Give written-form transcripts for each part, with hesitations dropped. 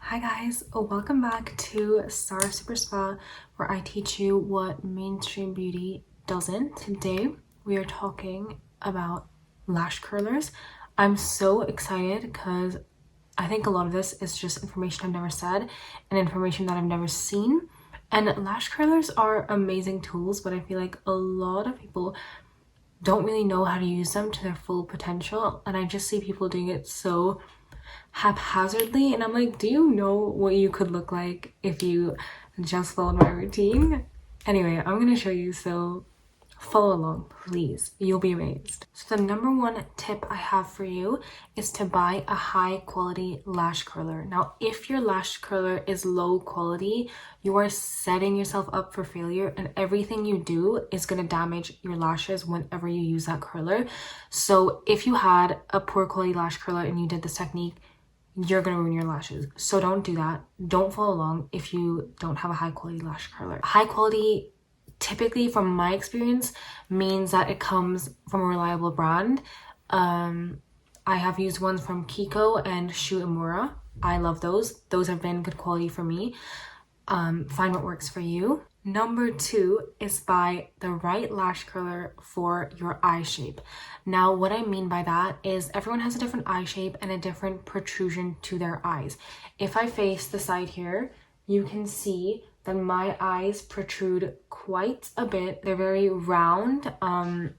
Hi guys, welcome back to Star Super Spa, where I teach you what mainstream beauty doesn't. Today we are talking about lash curlers. I'm so excited because I think a lot of this is just information I've never said and information that I've never seen. And lash curlers are amazing tools, but I feel like a lot of people don't really know how to use them to their full potential, and I just see people doing it so haphazardly, and I'm like, do you know what you could look like if you just followed my routine? Anyway, I'm gonna show you, so follow along, please. You'll be amazed. So the number one tip I have for you is to buy a high quality lash curler. Now, if your lash curler is low quality, you are setting yourself up for failure, and everything you do is going to damage your lashes whenever you use that curler. So if you had a poor quality lash curler and you did this technique, you're gonna ruin your lashes. So don't do that. Don't follow along if you don't have a high quality lash curler. High quality, typically from my experience, means that it comes from a reliable brand. I have used ones from Kiko and Shu Imura. I love those. Those have been good quality for me. Find what works for you. Number two is buy the right lash curler for your eye shape. Now, what I mean by that is everyone has a different eye shape and a different protrusion to their eyes. If I face the side here, you can see that my eyes protrude quite a bit. They're very round, and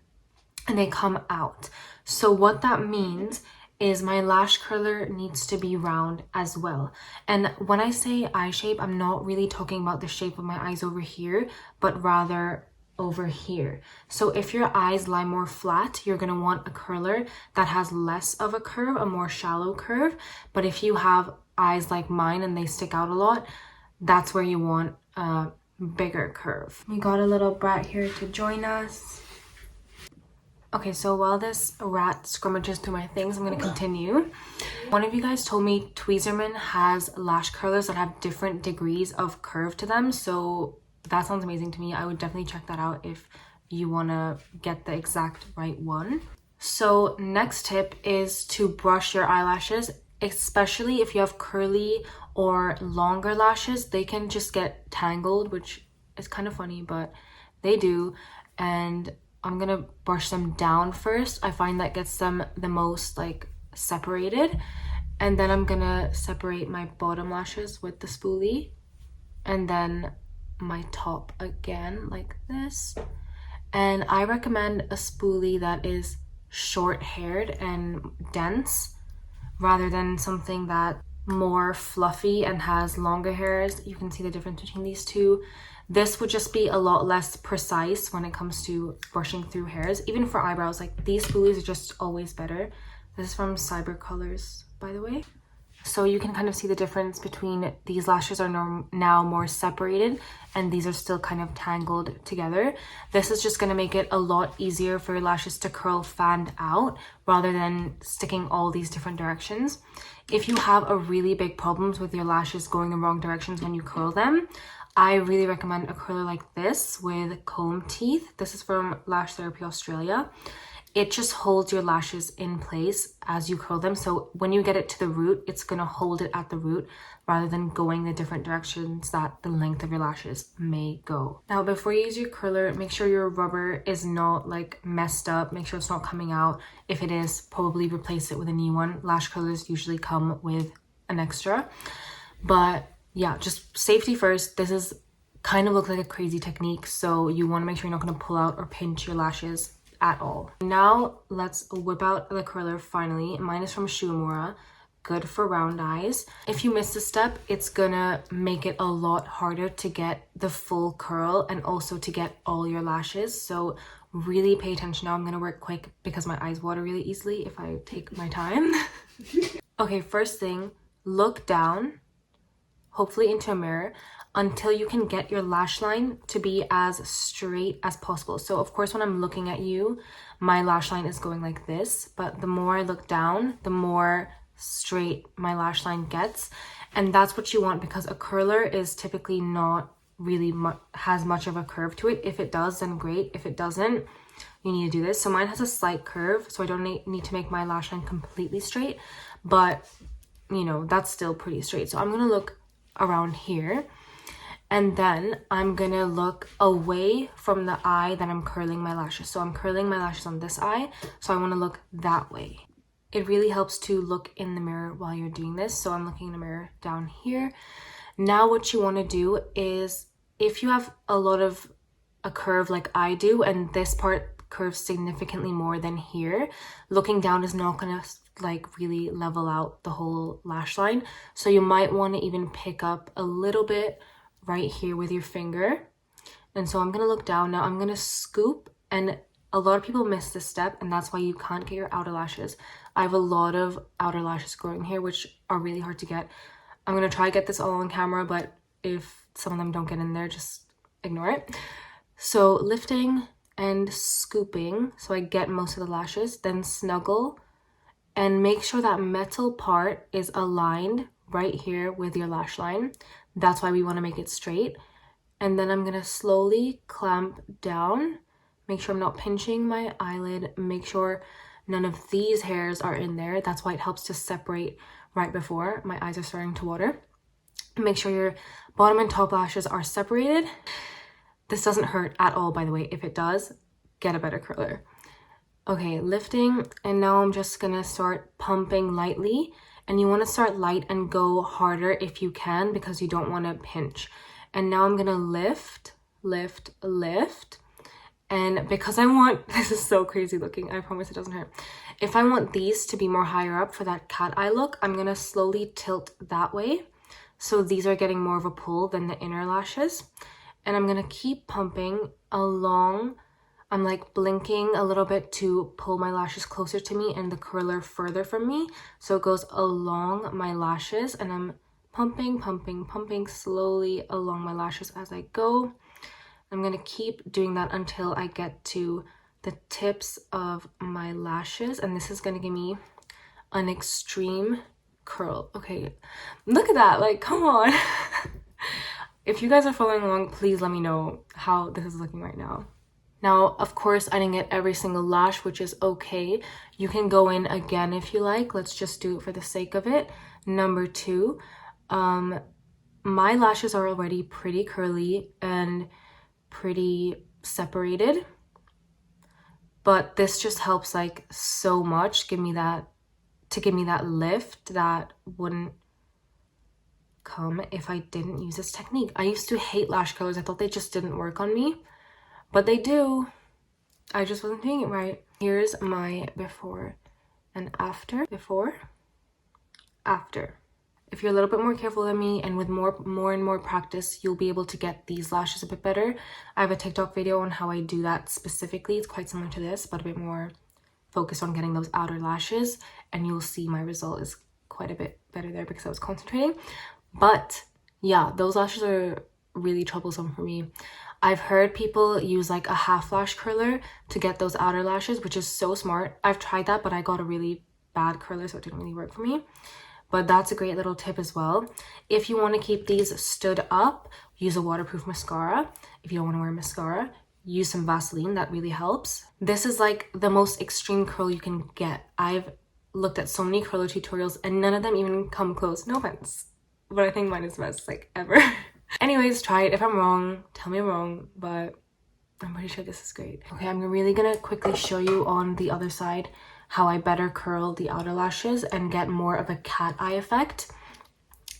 they come out. So what that means is my lash curler needs to be round as well. And when I say eye shape, I'm not really talking about the shape of my eyes over here, but rather over here. So if your eyes lie more flat, you're gonna want a curler that has less of a curve, a more shallow curve. But if you have eyes like mine and they stick out a lot, that's where you want a bigger curve. We got a little brat here to join us. Okay, so while this rat scrummages through my things, I'm going to continue. One of you guys told me Tweezerman has lash curlers that have different degrees of curve to them. So that sounds amazing to me. I would definitely check that out if you want to get the exact right one. So next tip is to brush your eyelashes, especially if you have curly or longer lashes. They can just get tangled, which is kind of funny, but they do. And I'm gonna brush them down first. I find that gets them the most like separated, and then I'm gonna separate my bottom lashes with the spoolie, and then my top again like this. And I recommend a spoolie that is short haired and dense rather than something that more fluffy and has longer hairs. You can see the difference between these two. This would just be a lot less precise when it comes to brushing through hairs. Even for eyebrows, like these spoolies are just always better. This is from Cyber Colors, by the way. So you can kind of see the difference between these lashes are now more separated and these are still kind of tangled together. This is just going to make it a lot easier for your lashes to curl fanned out rather than sticking all these different directions. If you have a really big problems with your lashes going the wrong directions when you curl them, I really recommend a curler like this with comb teeth. This is from Lash Therapy Australia. It just holds your lashes in place as you curl them. So when you get it to the root, it's gonna hold it at the root rather than going the different directions that the length of your lashes may go. Now, before you use your curler, make sure your rubber is not like messed up. Make sure it's not coming out. If it is, probably replace it with a new one. Lash curlers usually come with an extra. But yeah, just safety first. This is kind of looks like a crazy technique, so you want to make sure you're not going to pull out or pinch your lashes at all. Now let's whip out the curler finally. Mine is from Shu Imura, good for round eyes. If you miss a step, it's gonna make it a lot harder to get the full curl and also to get all your lashes. So really pay attention. Now I'm gonna work quick because my eyes water really easily if I take my time. Okay, first thing, look down, hopefully into a mirror, until you can get your lash line to be as straight as possible. So of course, when I'm looking at you, my lash line is going like this, but the more I look down, the more straight my lash line gets. And that's what you want, because a curler is typically not really has much of a curve to it. If it does, then great. If it doesn't, you need to do this. So mine has a slight curve, so I don't need to make my lash line completely straight, but you know, that's still pretty straight. So I'm gonna look around here, and then I'm gonna look away from the eye that I'm curling my lashes. So I'm curling my lashes on this eye, so I want to look that way. It really helps to look in the mirror while you're doing this. So I'm looking in the mirror down here. Now what you want to do is, if you have a curve like I do, and this part curves significantly more than here, looking down is not gonna like really level out the whole lash line. So you might want to even pick up a little bit right here with your finger. And so I'm gonna look down now. I'm gonna scoop, and a lot of people miss this step, and that's why you can't get your outer lashes. I have a lot of outer lashes growing here, which are really hard to get. I'm gonna try to get this all on camera, but if some of them don't get in there, just ignore it. So lifting and scooping so I get most of the lashes, then snuggle, and make sure that metal part is aligned right here with your lash line. That's why we want to make it straight. And then I'm gonna slowly clamp down, make sure I'm not pinching my eyelid, make sure none of these hairs are in there. That's why it helps to separate right before. My eyes are starting to water. Make sure your bottom and top lashes are separated. This doesn't hurt at all, by the way. If it does, get a better curler. Okay, lifting, and now I'm just gonna start pumping lightly. And you want to start light and go harder if you can, because you don't want to pinch. And now I'm gonna lift, lift, lift. And because I want, this is so crazy looking, I promise it doesn't hurt. If I want these to be more higher up for that cat eye look, I'm gonna slowly tilt that way. So these are getting more of a pull than the inner lashes. And I'm gonna keep pumping along. I'm like blinking a little bit to pull my lashes closer to me and the curler further from me. So it goes along my lashes, and I'm pumping, pumping, pumping slowly along my lashes as I go. I'm gonna keep doing that until I get to the tips of my lashes, and this is gonna give me an extreme curl. Okay, look at that, like, come on. If you guys are following along, please let me know how this is looking right now. Now, of course, I didn't get every single lash, which is okay. You can go in again if you like. Let's just do it for the sake of it. Number 2, my lashes are already pretty curly and pretty separated, but this just helps like so much give me that lift that wouldn't come if I didn't use this technique. I used to hate lash curlers. I thought they just didn't work on me, but they do. I just wasn't doing it right. Here's my before and after. Before, after. If you're a little bit more careful than me, and with more and more practice, you'll be able to get these lashes a bit better. I have a TikTok video on how I do that specifically. It's quite similar to this, but a bit more focused on getting those outer lashes, and you'll see my result is quite a bit better there because I was concentrating. But yeah, those lashes are really troublesome for me. I've heard people use like a half lash curler to get those outer lashes, which is so smart. I've tried that, but I got a really bad curler, so it didn't really work for me. But that's a great little tip as well. If you want to keep these stood up, use a waterproof mascara. If you don't want to wear mascara, use some Vaseline. That really helps. This is like the most extreme curl you can get. I've looked at so many curler tutorials and none of them even come close. No offense, but I think mine is the best like ever. Anyways, try it. If I'm wrong, tell me I'm wrong, but I'm pretty sure this is great. Okay, I'm really gonna quickly show you on the other side how I better curl the outer lashes and get more of a cat eye effect.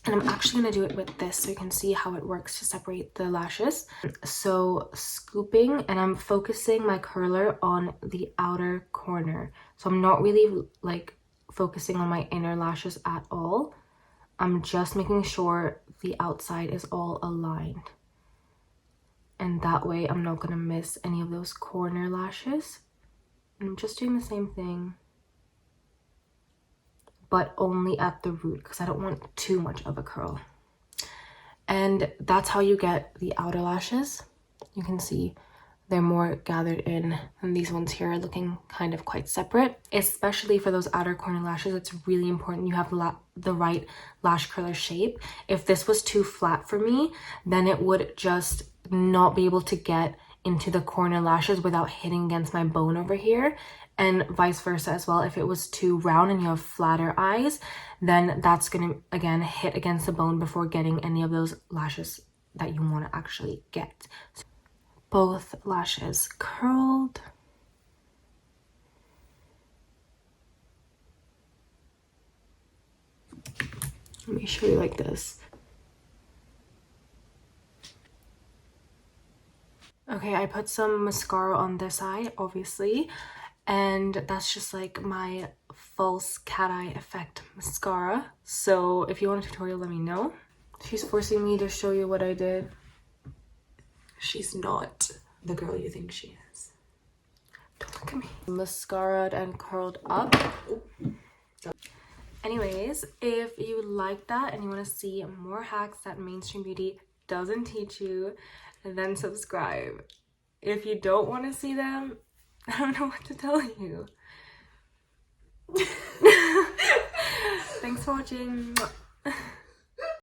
And I'm actually gonna do it with this so you can see how it works to separate the lashes. So scooping, and I'm focusing my curler on the outer corner. So I'm not really like focusing on my inner lashes at all. I'm just making sure the outside is all aligned. And that way I'm not gonna miss any of those corner lashes. I'm just doing the same thing, but only at the root because I don't want too much of a curl. And that's how you get the outer lashes. You can see they're more gathered in, and these ones here are looking kind of quite separate. Especially for those outer corner lashes, it's really important you have the right lash curler shape. If this was too flat for me, then it would just not be able to get into the corner lashes without hitting against my bone over here, and vice versa as well. If it was too round and you have flatter eyes, then that's gonna again hit against the bone before getting any of those lashes that you want to actually get. So both lashes curled. Let me show you like this. Okay, I put some mascara on this eye, obviously, and that's just like my false cat eye effect mascara. So if you want a tutorial, let me know. She's forcing me to show you what I did. She's not the girl you think she is. Don't look at me. Mascaraed and curled up. Anyways, if you like that and you want to see more hacks that mainstream beauty doesn't teach you, then subscribe. If you don't want to see them, I don't know what to tell you. Thanks for watching.